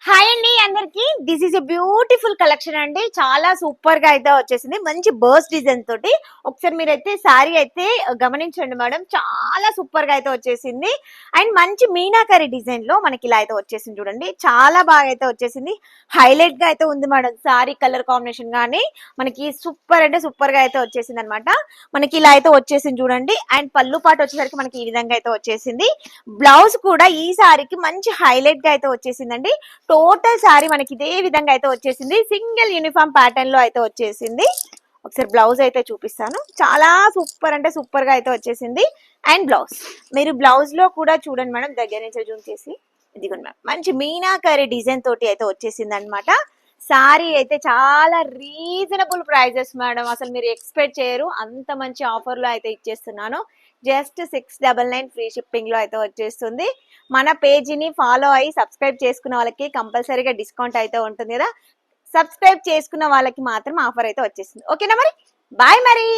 Hi అండి అందరికి. This is a beautiful collection అండి. చాలా సూపర్ గా అయితే వచ్చేసింది. మంచి బర్స్ డిజైన్ తోటి. ఒకసారి మీరైతే శారీ అయితే గమనించండి మేడం. చాలా సూపర్ గా అయితే వచ్చేసింది. అండ్ మంచి మీనాకరి డిజైన్ లో మనకి ఇలా అయితే వచ్చేసింది చూడండి. చాలా బాగా అయితే వచ్చేసింది. హైలైట్ గా అయితే ఉంది మేడం. శారీ కలర్ కాంబినేషన్ గానీ మనకి సూపర్ అంటే సూపర్ గా అయితే వచ్చేసింది అనమాట. మనకి ఇలా అయితే వచ్చేసింది చూడండి. అండ్ పళ్ళు పాటు వచ్చేసరికి మనకి ఈ విధంగా అయితే వచ్చేసింది. బ్లౌజ్ కూడా ఈ శారీకి మంచి హైలైట్ గా అయితే వచ్చేసిందండి. టోటల్ శారీ మనకి ఇదే విధంగా అయితే వచ్చేసింది. సింగిల్ యూనిఫామ్ ప్యాటర్న్ లో అయితే వచ్చేసింది. ఒకసారి బ్లౌజ్ అయితే చూపిస్తాను. చాలా సూపర్ అంటే సూపర్ గా అయితే వచ్చేసింది. అండ్ బ్లౌజ్ మీరు బ్లౌజ్ లో కూడా చూడండి మేడం, దగ్గర నుంచి జూమ్ చేసి. ఇదిగోండి మేడం, మంచి మీనాకరి డిజైన్ తోటి అయితే వచ్చేసింది అనమాట. శారీ అయితే చాలా రీజనబుల్ ప్రైజెస్ మేడం. అసలు మీరు ఎక్స్పెక్ట్ చేయరు, అంత మంచి ఆఫర్ లో అయితే ఇచ్చేస్తున్నాను. జస్ట్ 699 ఫ్రీ షిప్పింగ్ లో అయితే వచ్చేస్తుంది. మన పేజీని ఫాలో అయ్యి సబ్స్క్రైబ్ చేసుకున్న వాళ్ళకి కంపల్సరీగా డిస్కౌంట్ అయితే ఉంటుంది కదా. సబ్స్క్రైబ్ చేసుకున్న వాళ్ళకి మాత్రం ఆఫర్ అయితే వచ్చేస్తుంది. ఓకేనా మరి, బాయ్ మరి.